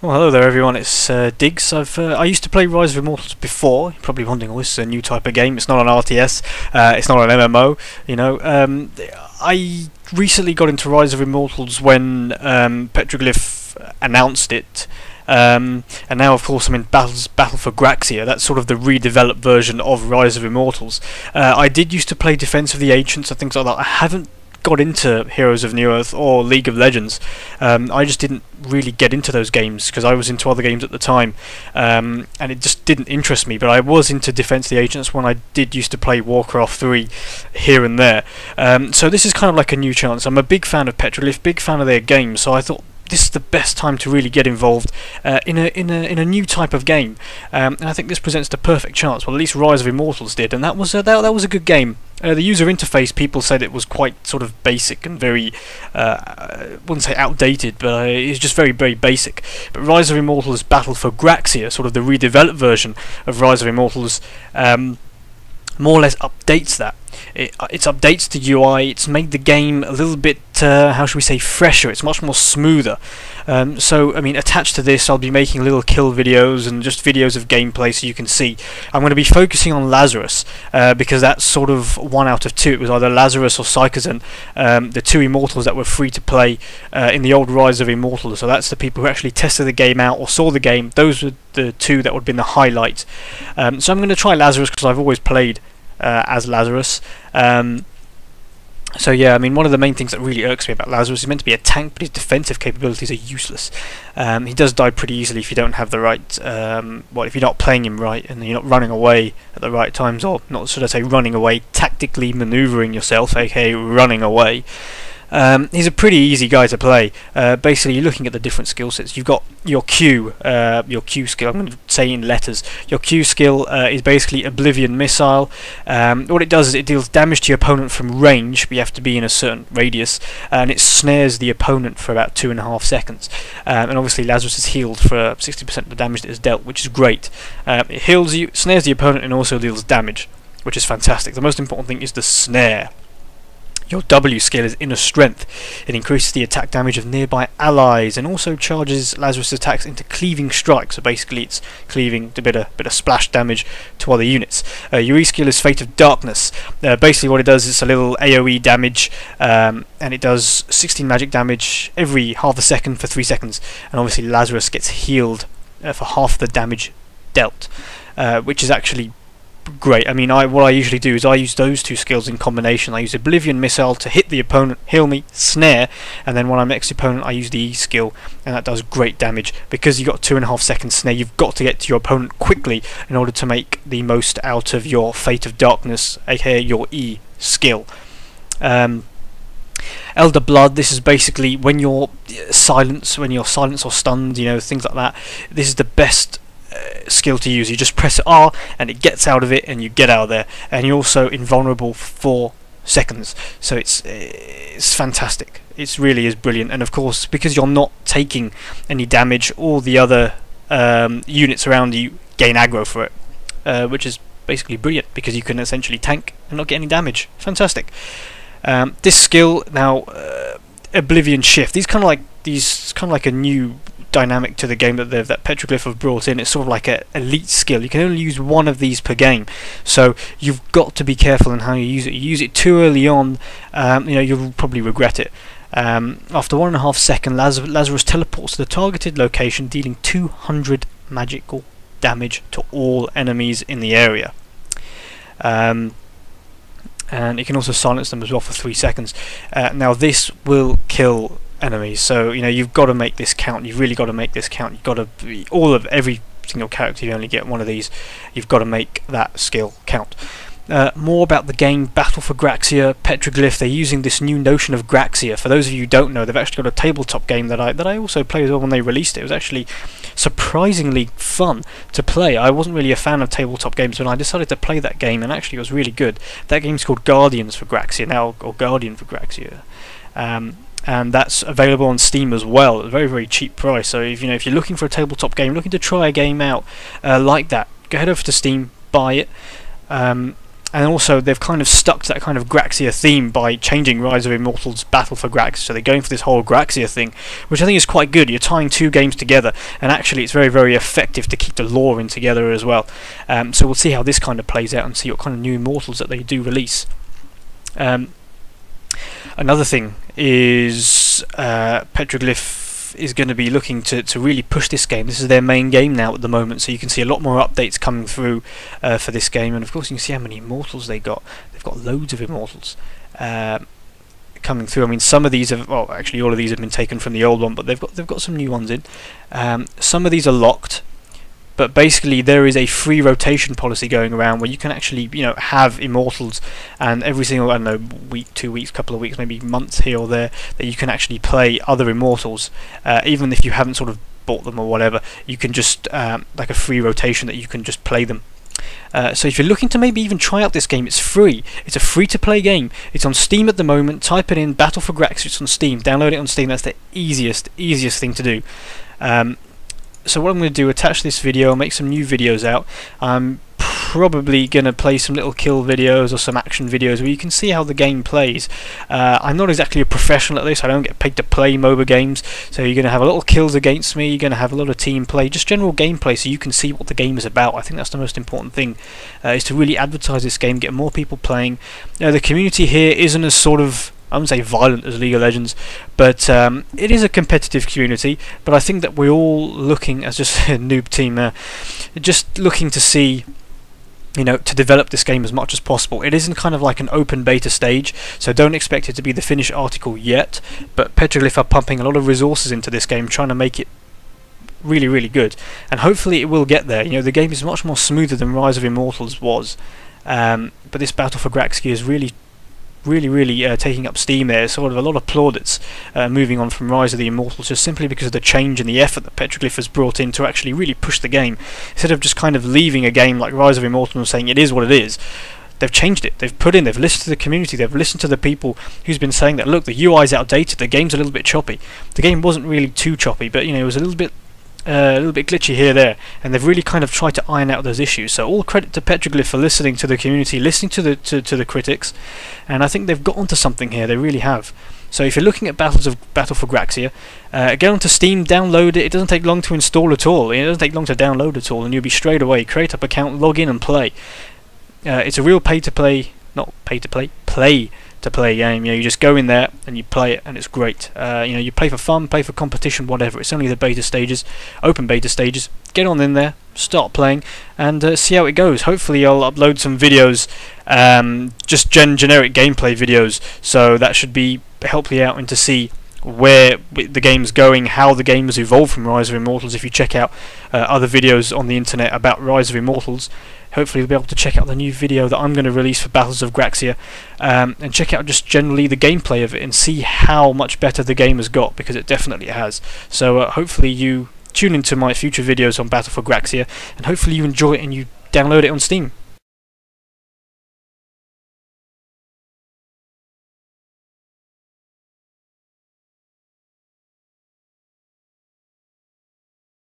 Well, hello there everyone, it's Diggs. I used to play Rise of Immortals before. You're probably wondering, oh, this is a new type of game. It's not an RTS, it's not an MMO, you know. I recently got into Rise of Immortals when Petroylgph announced it. And now of course I'm in Battle for Graxia. That's sort of the redeveloped version of Rise of Immortals. I did used to play Defense of the Ancients and things like that. I haven't got into Heroes of New Earth or League of Legends. I just didn't really get into those games because I was into other games at the time, and it just didn't interest me. But I was into Defense of the Ancients when I did used to play Warcraft 3 here and there. So this is kind of like a new chance. I'm a big fan of Petroylgph, big fan of their games, so I thought this is the best time to really get involved in a new type of game, and I think this presents the perfect chance. Well, at least Rise of Immortals did, and that was a good game. The user interface, people said it was quite sort of basic and very, I wouldn't say outdated, but it's just very, very basic. But Rise of Immortals Battle for Graxia, sort of the redeveloped version of Rise of Immortals, more or less updates that. It updates the UI. It's made the game a little bit, how should we say, fresher. It's much more smoother. So, I mean, attached to this, I'll be making little kill videos and just videos of gameplay so you can see. I'm going to be focusing on Lazarus, because that's sort of 1 out of 2. It was either Lazarus or Psychozen, the 2 Immortals that were free to play in the old Rise of Immortals. So that's the people who actually tested the game out or saw the game. Those were the 2 that would have been the highlight. So I'm going to try Lazarus because I've always played as Lazarus. So yeah, I mean, one of the main things that really irks me about Lazarus, he's meant to be a tank, but his defensive capabilities are useless. He does die pretty easily if you don't have the right, well, if you're not playing him right and you're not running away at the right times, or not, should I say, running away, tactically manoeuvring yourself, aka running away. He's a pretty easy guy to play. Basically, you're looking at the different skill sets. You've got your Q skill. I'm going to say in letters. Your Q skill is basically Oblivion Missile. What it does is it deals damage to your opponent from range, but you have to be in a certain radius, and it snares the opponent for about 2.5 seconds. And obviously, Lazarus is healed for 60% of the damage that is dealt, which is great. It heals you, snares the opponent, and also deals damage, which is fantastic. The most important thing is the snare. Your W skill is Inner Strength. It increases the attack damage of nearby allies and also charges Lazarus' attacks into cleaving strikes. So basically it's cleaving to bit of splash damage to other units. Your E skill is Fate of Darkness. Basically what it does is a little AoE damage, and it does 16 magic damage every half a second for 3 seconds. And obviously Lazarus gets healed for half the damage dealt, which is actually great. I mean, what I usually do is I use those 2 skills in combination. I use Oblivion Missile to hit the opponent, heal me, snare, and then when I'm next to the opponent I use the E skill, and that does great damage. Because you've got 2.5 seconds snare, you've got to get to your opponent quickly in order to make the most out of your Fate of Darkness, aka your E skill. Elder Blood, this is basically when you're silenced or stunned, you know, things like that. This is the best skill to use. You just press R and it gets out of it and you get out of there, and you're also invulnerable for 4 seconds. So it's fantastic. It really is brilliant. And of course, because you're not taking any damage, all the other units around you gain aggro for it, which is basically brilliant because you can essentially tank and not get any damage. Fantastic. This skill now, Oblivion Shift. These kind of like a new dynamic to the game that Petroylgph have brought in. It's sort of like an elite skill. You can only use 1 of these per game, so you've got to be careful in how you use it. You use it too early on, you know, you'll probably regret it. After 1.5 seconds, Lazarus teleports to the targeted location, dealing 200 magical damage to all enemies in the area. And it can also silence them as well for 3 seconds. Now this will kill enemies, so you know you've got to make this count. You've really got to make this count. You've got to be, every single character you only get 1 of these. You've got to make that skill count. More about the game Battle for Graxia. Petroylgph, they're using this new notion of Graxia. For those of you who don't know, they've actually got a tabletop game that I also played as well when they released it. It was actually surprisingly fun to play. I wasn't really a fan of tabletop games when I decided to play that game, and actually it was really good. That game's called Guardians for Graxia now, or Guardian for Graxia. And that's available on Steam as well at a very, very cheap price. So if you're looking for a tabletop game, looking to try a game out like that, go head over to Steam, buy it. and also they've kind of stuck to that kind of Graxia theme by changing Rise of Immortals Battle for Graxia. So they're going for this whole Graxia thing, which I think is quite good. You're tying two games together, and actually it's very, very effective to keep the lore in together as well. So we'll see how this kind of plays out and see what kind of new Immortals that they do release. Another thing is Petroylgph is going to be looking to really push this game. This is their main game now at the moment, so you can see a lot more updates coming through for this game, and of course you can see how many Immortals they got. They've got loads of Immortals coming through. I mean, some of these have, well, actually all of these have been taken from the old one, but they've got some new ones in. Some of these are locked, but basically there is a free rotation policy going around where you can actually, you know, have Immortals, and every single, I don't know, week, 2 weeks, couple of weeks, maybe months here or there, that you can actually play other Immortals, even if you haven't sort of bought them or whatever. You can just like a free rotation that you can just play them. So if you're looking to maybe even try out this game, it's free. It's a free-to-play game. It's on Steam at the moment. Type it in, Battle for Graxia. It's on Steam. Download it on Steam. That's the easiest thing to do. So what I'm going to do, attach this video, I'll make some new videos out. I'm probably going to play some little kill videos or some action videos where you can see how the game plays. I'm not exactly a professional at this, I don't get paid to play MOBA games, so you're going to have a little kills against me, you're going to have a lot of team play, just general gameplay so you can see what the game is about. I think that's the most important thing, is to really advertise this game, get more people playing. The community here isn't as sort of, I wouldn't say violent as League of Legends, but it is a competitive community. But I think that we're all looking, as just a noob team, just looking to see, you know, to develop this game as much as possible. It isn't kind of like an open beta stage, so don't expect it to be the finished article yet. But Petroylgph are pumping a lot of resources into this game, trying to make it really, really good, and hopefully it will get there. You know, the game is much more smoother than Rise of Immortals was, but this Battle for Graxia is really taking up steam there. Sort of a lot of plaudits moving on from Rise of the Immortals, just simply because of the change and the effort that Petroylgph has brought in to actually really push the game. Instead of just kind of leaving a game like Rise of Immortals and saying it is what it is, they've changed it. They've listened to the community, they've listened to the people who's been saying that, look, the UI is outdated, the game's a little bit choppy. The game wasn't really too choppy, but you know, it was a little bit glitchy here there, and they've really kind of tried to iron out those issues. So all credit to Petroylgph for listening to the community, listening to the critics, and I think they've got onto something here. They really have. So if you're looking at Battle for Graxia, get onto Steam, download it. It doesn't take long to install at all. It doesn't take long to download at all, and you'll be straight away. Create up account, log in, and play. It's a real play to play game. You know, you just go in there and you play it, and it's great. You know, you play for fun, play for competition, whatever. It's only the beta stages, open beta stages. Get on in there, start playing, and see how it goes. Hopefully I'll upload some videos, just generic gameplay videos, so that should be help you out and to see where the game's going, how the game has evolved from Rise of Immortals. If you check out other videos on the internet about Rise of Immortals, hopefully you'll be able to check out the new video that I'm going to release for Battles of Graxia, and check out just generally the gameplay of it and see how much better the game has got, because it definitely has. So hopefully you tune into my future videos on Battle for Graxia, and hopefully you enjoy it and you download it on Steam.